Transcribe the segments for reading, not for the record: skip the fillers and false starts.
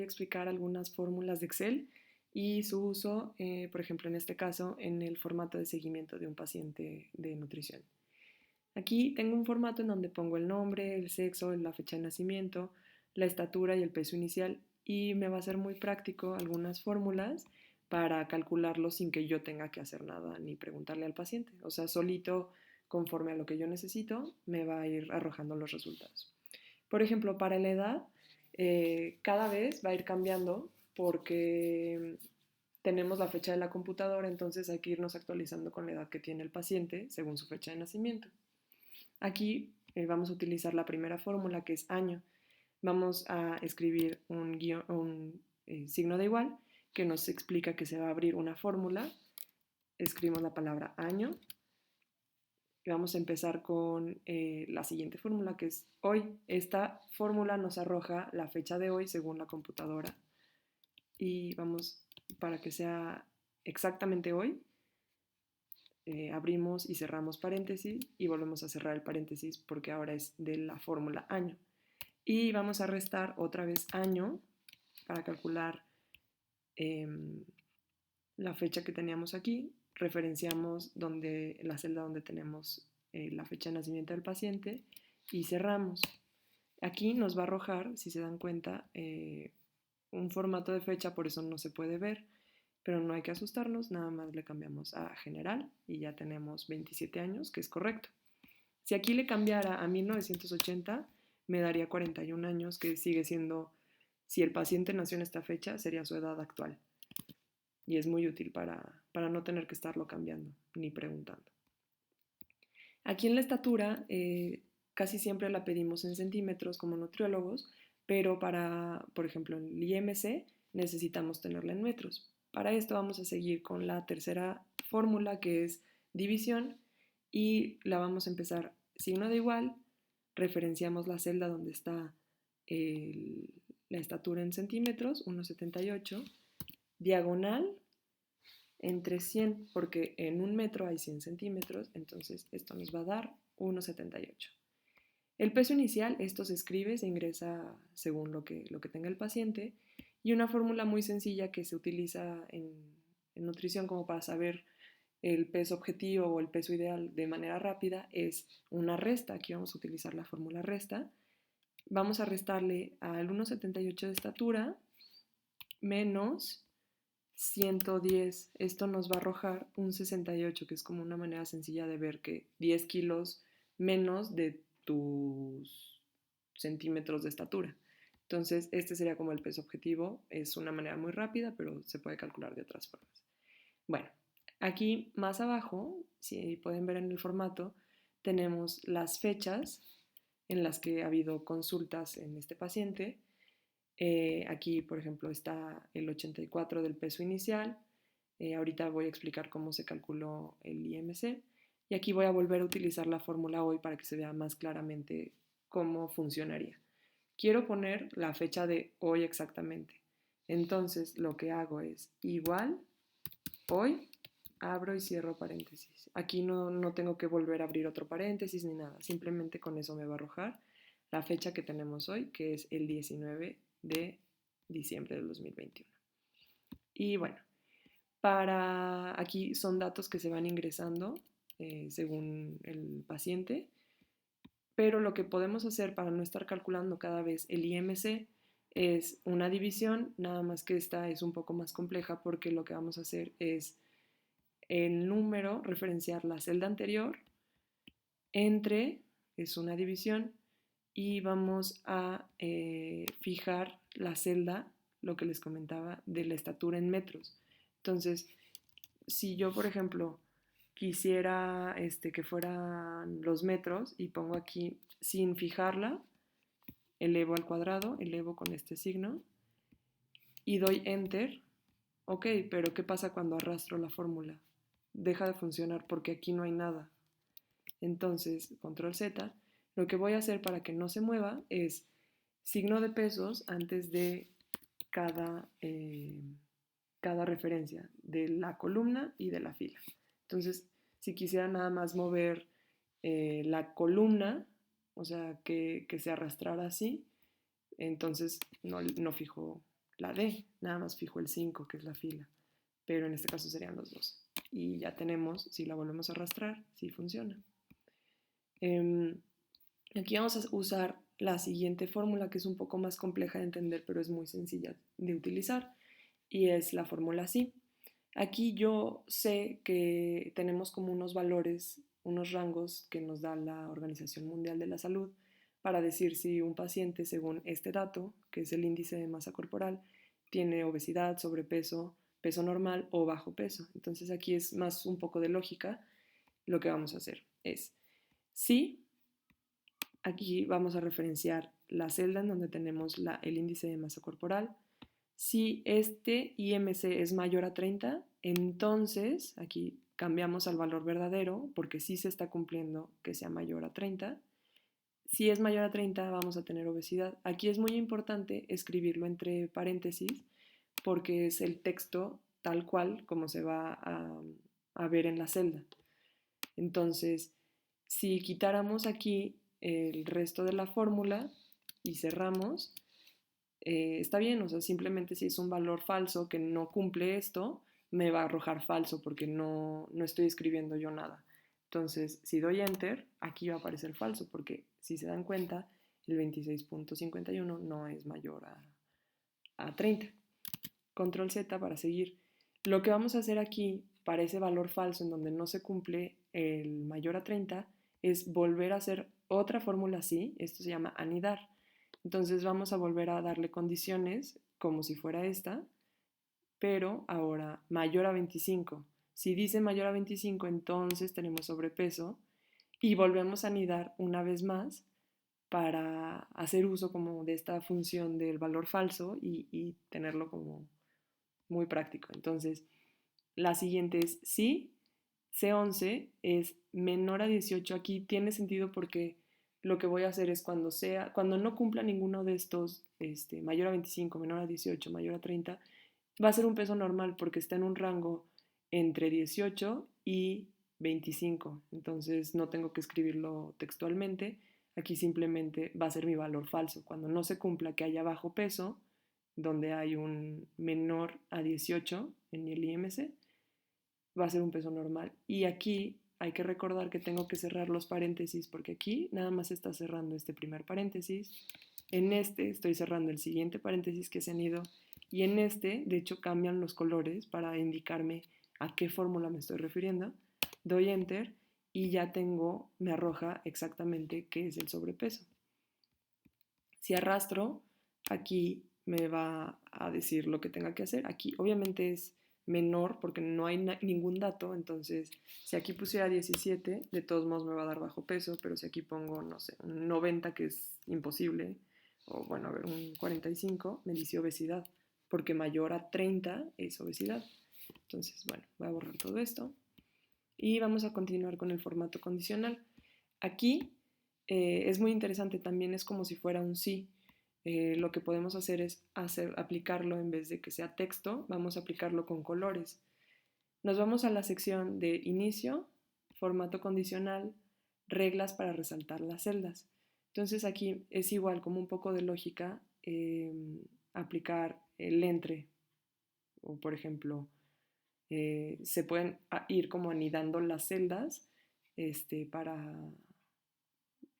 explicar algunas fórmulas de Excel y su uso, por ejemplo, en este caso, en el formato de seguimiento de un paciente de nutrición. Aquí tengo un formato en donde pongo el nombre, el sexo, la fecha de nacimiento, la estatura y el peso inicial y me va a ser muy práctico algunas fórmulas para calcularlo sin que yo tenga que hacer nada ni preguntarle al paciente. O sea, solito, conforme a lo que yo necesito, me va a ir arrojando los resultados. Por ejemplo, para la edad, cada vez va a ir cambiando porque tenemos la fecha de la computadora, entonces hay que irnos actualizando con la edad que tiene el paciente según su fecha de nacimiento. Aquí vamos a utilizar la primera fórmula que es año. Vamos a escribir un signo de igual que nos explica que se va a abrir una fórmula. Escribimos la palabra año y vamos a empezar con la siguiente fórmula que es hoy. Esta fórmula nos arroja la fecha de hoy según la computadora y vamos para que sea exactamente hoy. Abrimos y cerramos paréntesis y volvemos a cerrar el paréntesis porque ahora es de la fórmula año. Y vamos a restar otra vez año para calcular eh, la fecha que teníamos aquí. Referenciamos la celda donde tenemos la fecha de nacimiento del paciente y cerramos. Aquí nos va a arrojar, si se dan cuenta, un formato de fecha, por eso no se puede ver, pero no hay que asustarnos, nada más le cambiamos a general y ya tenemos 27 años, que es correcto. Si aquí le cambiara a 1980, me daría 41 años, que sigue siendo, si el paciente nació en esta fecha, sería su edad actual. Y es muy útil para no tener que estarlo cambiando ni preguntando. Aquí en la estatura, casi siempre la pedimos en centímetros como nutriólogos, pero por ejemplo, en el IMC necesitamos tenerla en metros. Para esto vamos a seguir con la tercera fórmula que es división y la vamos a empezar signo de igual, referenciamos la celda donde está la estatura en centímetros, 1,78, diagonal entre 100, porque en un metro hay 100 centímetros, entonces esto nos va a dar 1,78. El peso inicial, esto se escribe, se ingresa según lo que tenga el paciente, y una fórmula muy sencilla que se utiliza en nutrición como para saber el peso objetivo o el peso ideal de manera rápida es una resta. Aquí vamos a utilizar la fórmula resta. Vamos a restarle al 1,78 de estatura menos 110. Esto nos va a arrojar un 68, que es como una manera sencilla de ver que 10 kilos menos de tus centímetros de estatura. Entonces, este sería como el peso objetivo. Es una manera muy rápida, pero se puede calcular de otras formas. Bueno, aquí más abajo, si pueden ver en el formato, tenemos las fechas en las que ha habido consultas en este paciente. Aquí, por ejemplo, está el 84 del peso inicial. Ahorita voy a explicar cómo se calculó el IMC. Y aquí voy a volver a utilizar la fórmula hoy para que se vea más claramente cómo funcionaría. Quiero poner la fecha de hoy exactamente. Entonces, lo que hago es igual hoy, abro y cierro paréntesis. Aquí no tengo que volver a abrir otro paréntesis ni nada. Simplemente con eso me va a arrojar la fecha que tenemos hoy, que es el 19 de diciembre del 2021. Y bueno, aquí son datos que se van ingresando según el paciente, pero lo que podemos hacer para no estar calculando cada vez el IMC es una división, nada más que esta es un poco más compleja porque lo que vamos a hacer es el número, referenciar la celda anterior, entre, es una división, y vamos a fijar la celda, lo que les comentaba, de la estatura en metros. Entonces, si yo, por ejemplo, quisiera que fueran los metros y pongo aquí sin fijarla, elevo al cuadrado, elevo con este signo y doy enter. Ok, pero ¿qué pasa cuando arrastro la fórmula? Deja de funcionar porque aquí no hay nada. Entonces, control Z, lo que voy a hacer para que no se mueva es signo de pesos antes de cada referencia de la columna y de la fila. Entonces, si quisiera nada más mover la columna, o sea, que se arrastrara así, entonces no fijo la D, nada más fijo el 5, que es la fila, pero en este caso serían los dos. Y ya tenemos, si la volvemos a arrastrar, sí funciona. Aquí vamos a usar la siguiente fórmula, que es un poco más compleja de entender, pero es muy sencilla de utilizar, y es la fórmula SI. Aquí yo sé que tenemos como unos valores, unos rangos que nos da la Organización Mundial de la Salud para decir si un paciente, según este dato, que es el índice de masa corporal, tiene obesidad, sobrepeso, peso normal o bajo peso. Entonces aquí es más un poco de lógica. Lo que vamos a hacer es, si aquí vamos a referenciar la celda en donde tenemos el índice de masa corporal. Si este IMC es mayor a 30, entonces aquí cambiamos al valor verdadero porque sí se está cumpliendo que sea mayor a 30. Si es mayor a 30 vamos a tener obesidad. Aquí es muy importante escribirlo entre paréntesis porque es el texto tal cual como se va a ver en la celda. Entonces, si quitáramos aquí el resto de la fórmula y cerramos, está bien, o sea, simplemente si es un valor falso que no cumple esto, me va a arrojar falso porque no estoy escribiendo yo nada. Entonces, si doy enter, aquí va a aparecer falso porque si se dan cuenta, el 26.51 no es mayor a 30. Control Z para seguir. Lo que vamos a hacer aquí para ese valor falso en donde no se cumple el mayor a 30 es volver a hacer otra fórmula así, esto se llama anidar. Entonces vamos a volver a darle condiciones como si fuera esta, pero ahora mayor a 25. Si dice mayor a 25, entonces tenemos sobrepeso y volvemos a anidar una vez más para hacer uso como de esta función del valor falso y tenerlo como muy práctico. Entonces, la siguiente es sí, C11 es menor a 18. Aquí tiene sentido porque lo que voy a hacer es cuando no cumpla ninguno de estos, mayor a 25, menor a 18, mayor a 30, va a ser un peso normal porque está en un rango entre 18 y 25. Entonces no tengo que escribirlo textualmente. Aquí simplemente va a ser mi valor falso. Cuando no se cumpla que haya bajo peso, donde hay un menor a 18 en el IMC, va a ser un peso normal. Y aquí hay que recordar que tengo que cerrar los paréntesis porque aquí nada más está cerrando este primer paréntesis. En este estoy cerrando el siguiente paréntesis que se han ido y en este, de hecho, cambian los colores para indicarme a qué fórmula me estoy refiriendo. Doy enter y ya tengo, me arroja exactamente qué es el sobrepeso. Si arrastro, aquí me va a decir lo que tenga que hacer. Aquí obviamente es menor porque no hay ningún dato, entonces si aquí pusiera 17, de todos modos me va a dar bajo peso, pero si aquí pongo, no sé, un 90 que es imposible, o bueno, a ver, un 45, me dice obesidad, porque mayor a 30 es obesidad. Entonces, bueno, voy a borrar todo esto y vamos a continuar con el formato condicional. Aquí es muy interesante, también es como si fuera un sí. Lo que podemos hacer es aplicarlo en vez de que sea texto, vamos a aplicarlo con colores. Nos vamos a la sección de inicio, formato condicional, reglas para resaltar las celdas. Entonces aquí es igual, como un poco de lógica, aplicar el entre, o por ejemplo, se pueden ir como anidando las celdas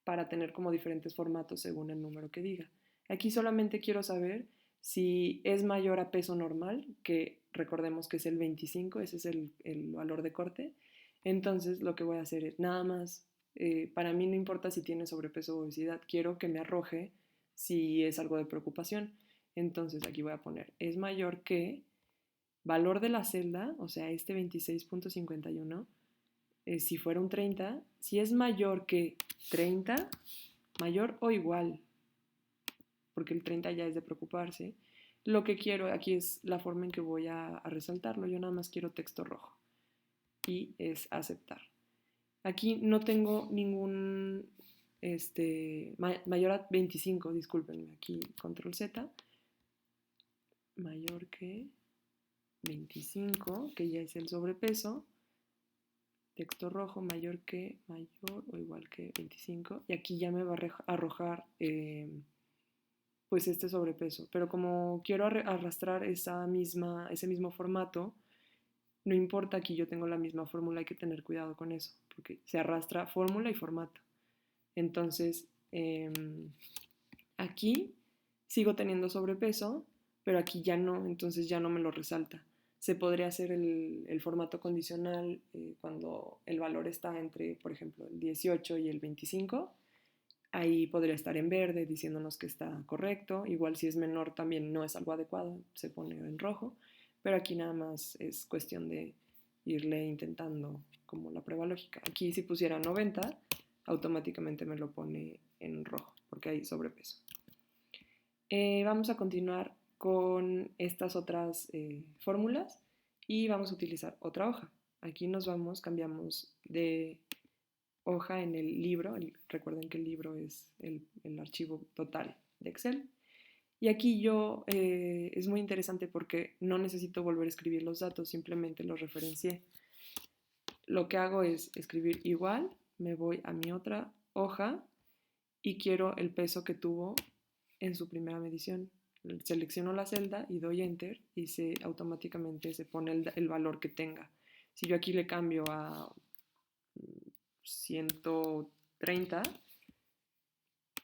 para tener como diferentes formatos según el número que diga. Aquí solamente quiero saber si es mayor a peso normal, que recordemos que es el 25, ese es el valor de corte. Entonces lo que voy a hacer es nada más, para mí no importa si tiene sobrepeso o obesidad, quiero que me arroje si es algo de preocupación. Entonces aquí voy a poner, es mayor que valor de la celda, o sea, este 26.51, si fuera un 30, si es mayor que 30, mayor o igual, porque el 30 ya es de preocuparse, lo que quiero aquí es la forma en que voy a resaltarlo. Yo nada más quiero texto rojo y es aceptar. Aquí no tengo ningún mayor a 25, discúlpenme, aquí control Z, mayor que 25, que ya es el sobrepeso, texto rojo mayor o igual que 25, y aquí ya me va a arrojar pues este sobrepeso. Pero como quiero arrastrar ese mismo formato, no importa, aquí yo tengo la misma fórmula, hay que tener cuidado con eso, porque se arrastra fórmula y formato. Entonces, aquí sigo teniendo sobrepeso, pero aquí ya no, entonces ya no me lo resalta. Se podría hacer el formato condicional cuando el valor está entre, por ejemplo, el 18 y el 25. Ahí podría estar en verde diciéndonos que está correcto. Igual si es menor también no es algo adecuado, se pone en rojo. Pero aquí nada más es cuestión de irle intentando como la prueba lógica. Aquí si pusiera 90, automáticamente me lo pone en rojo porque hay sobrepeso. Vamos a continuar con estas otras fórmulas y vamos a utilizar otra hoja. Aquí cambiamos de hoja en el libro. Recuerden que el libro es el archivo total de Excel. Y aquí es muy interesante porque no necesito volver a escribir los datos, simplemente los referencié. Lo que hago es escribir igual, me voy a mi otra hoja y quiero el peso que tuvo en su primera medición. Selecciono la celda y doy enter y automáticamente se pone el valor que tenga. Si yo aquí le cambio a 130,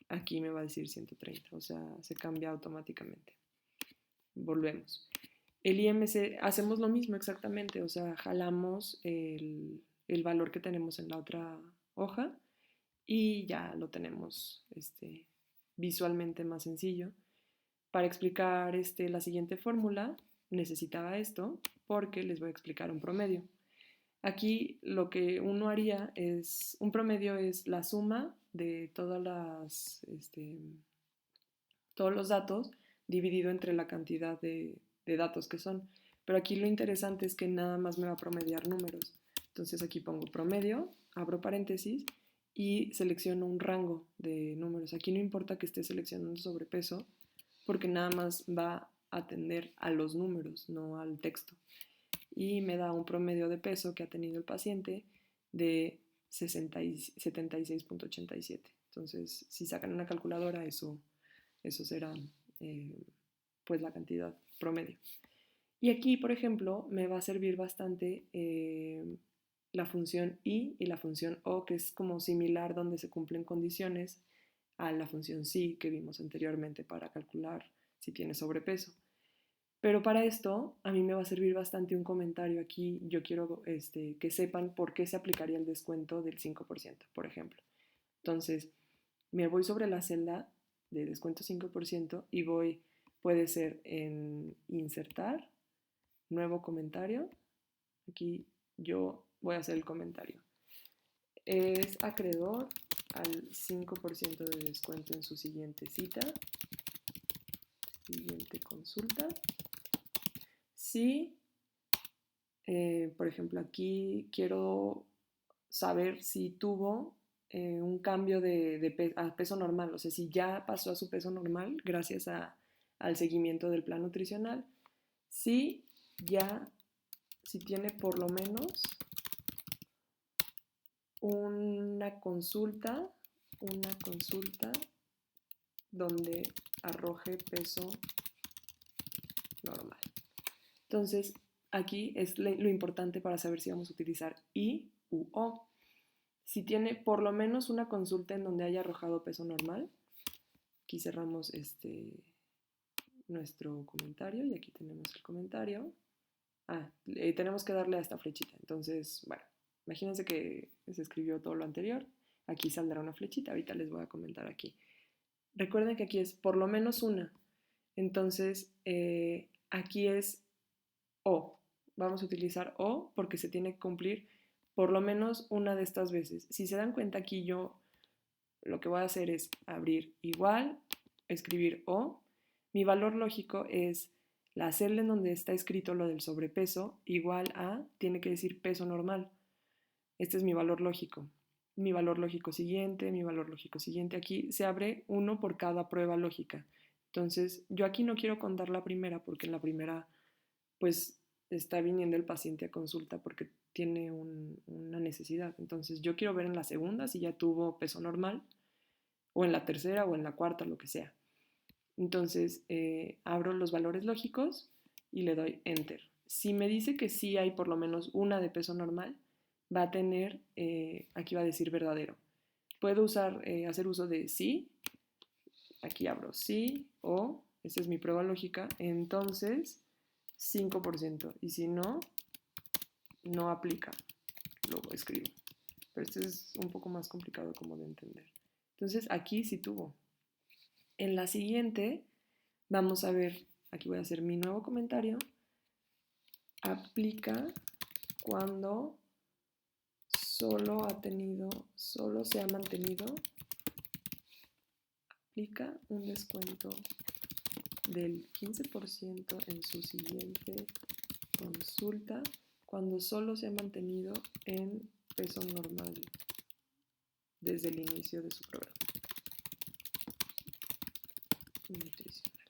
aquí me va a decir 130, o sea, se cambia automáticamente. Volvemos. El IMC, hacemos lo mismo exactamente, o sea, jalamos el valor que tenemos en la otra hoja y ya lo tenemos visualmente más sencillo. Para explicar la siguiente fórmula necesitaba esto porque les voy a explicar un promedio. Aquí lo que uno haría es, un promedio es la suma de todos los datos dividido entre la cantidad de datos que son. Pero aquí lo interesante es que nada más me va a promediar números. Entonces aquí pongo promedio, abro paréntesis y selecciono un rango de números. Aquí no importa que esté seleccionando sobrepeso porque nada más va a atender a los números, no al texto. Y me da un promedio de peso que ha tenido el paciente de 76.87. Entonces, si sacan una calculadora, eso será pues la cantidad promedio. Y aquí, por ejemplo, me va a servir bastante la función y la función o, que es como similar donde se cumplen condiciones a la función sí que vimos anteriormente para calcular si tiene sobrepeso. Pero para esto a mí me va a servir bastante un comentario aquí. Yo quiero que sepan por qué se aplicaría el descuento del 5%, por ejemplo. Entonces, me voy sobre la celda de descuento 5% y puede ser en insertar, nuevo comentario. Aquí yo voy a hacer el comentario. Es acreedor al 5% de descuento en su siguiente cita, siguiente consulta. Si, por ejemplo, aquí quiero saber si tuvo un cambio a peso normal, o sea, si ya pasó a su peso normal gracias al seguimiento del plan nutricional, si tiene por lo menos una consulta donde arroje peso normal. Entonces, aquí es lo importante para saber si vamos a utilizar I u O. Si tiene por lo menos una consulta en donde haya arrojado peso normal, aquí cerramos nuestro comentario y aquí tenemos el comentario. Tenemos que darle a esta flechita. Entonces, bueno, imagínense que se escribió todo lo anterior. Aquí saldrá una flechita. Ahorita les voy a comentar aquí. Recuerden que aquí es por lo menos una. Entonces, aquí es O. Vamos a utilizar O porque se tiene que cumplir por lo menos una de estas veces. Si se dan cuenta, aquí yo lo que voy a hacer es abrir igual, escribir O. Mi valor lógico es la celda en donde está escrito lo del sobrepeso, igual a, tiene que decir peso normal. Este es mi valor lógico. Mi valor lógico siguiente, mi valor lógico siguiente. Aquí se abre uno por cada prueba lógica. Entonces, yo aquí no quiero contar la primera porque en la primera, pues, está viniendo el paciente a consulta porque tiene una necesidad. Entonces, yo quiero ver en la segunda si ya tuvo peso normal, o en la tercera o en la cuarta, lo que sea. Entonces abro los valores lógicos y le doy Enter. Si me dice que sí hay por lo menos una de peso normal, va a tener, aquí va a decir verdadero. Puedo hacer uso de sí, aquí abro sí o, esa es mi prueba lógica, entonces 5%. Y si no, no aplica, lo escribo. Pero este es un poco más complicado como de entender. Entonces aquí sí tuvo. En la siguiente vamos a ver, aquí voy a hacer mi nuevo comentario, aplica cuando solo se ha mantenido, aplica un descuento del 15% en su siguiente consulta cuando solo se ha mantenido en peso normal desde el inicio de su programa nutricional.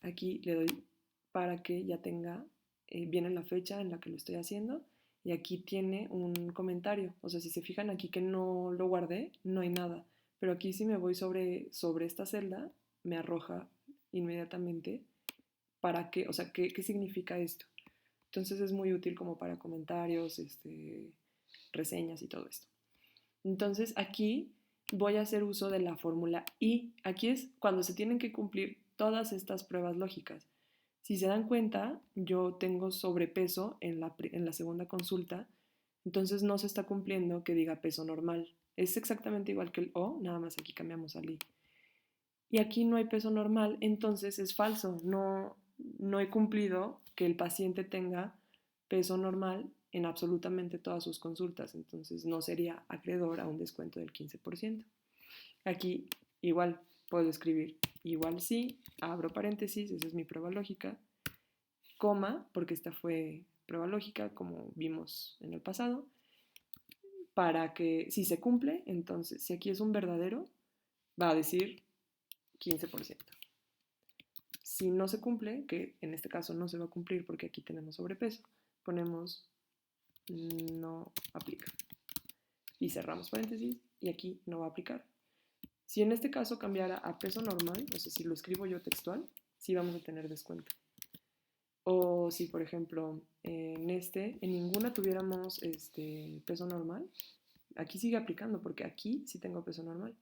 Aquí le doy para que ya tenga, viene la fecha en la que lo estoy haciendo y aquí tiene un comentario. O sea, si se fijan aquí que no lo guardé, no hay nada. Pero aquí si me voy sobre esta celda, me arroja inmediatamente para qué, o sea, qué significa esto. Entonces es muy útil como para comentarios, reseñas y todo esto. Entonces aquí voy a hacer uso de la fórmula y aquí es cuando se tienen que cumplir todas estas pruebas lógicas. Si se dan cuenta, yo tengo sobrepeso en la segunda consulta, entonces no se está cumpliendo que diga peso normal. Es exactamente igual que el O, nada más aquí cambiamos al I. Y aquí no hay peso normal, entonces es falso. No he cumplido que el paciente tenga peso normal en absolutamente todas sus consultas, entonces no sería acreedor a un descuento del 15%. Aquí igual puedo escribir igual sí, abro paréntesis, esa es mi prueba lógica, coma, porque esta fue prueba lógica como vimos en el pasado, para que si se cumple, entonces si aquí es un verdadero, va a decir 15%. Si no se cumple, que en este caso no se va a cumplir porque aquí tenemos sobrepeso, ponemos no aplica. Y cerramos paréntesis y aquí no va a aplicar. Si en este caso cambiara a peso normal, o sea, si lo escribo yo textual, sí vamos a tener descuento. O si, por ejemplo, en ninguna tuviéramos peso normal, aquí sigue aplicando porque aquí sí tengo peso normal,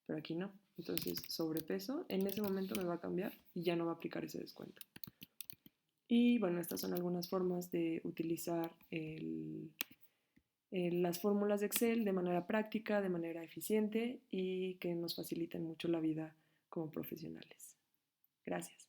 pero aquí no. Entonces, sobrepeso, en ese momento me va a cambiar y ya no va a aplicar ese descuento. Y bueno, estas son algunas formas de utilizar las fórmulas de Excel de manera práctica, de manera eficiente y que nos faciliten mucho la vida como profesionales. Gracias.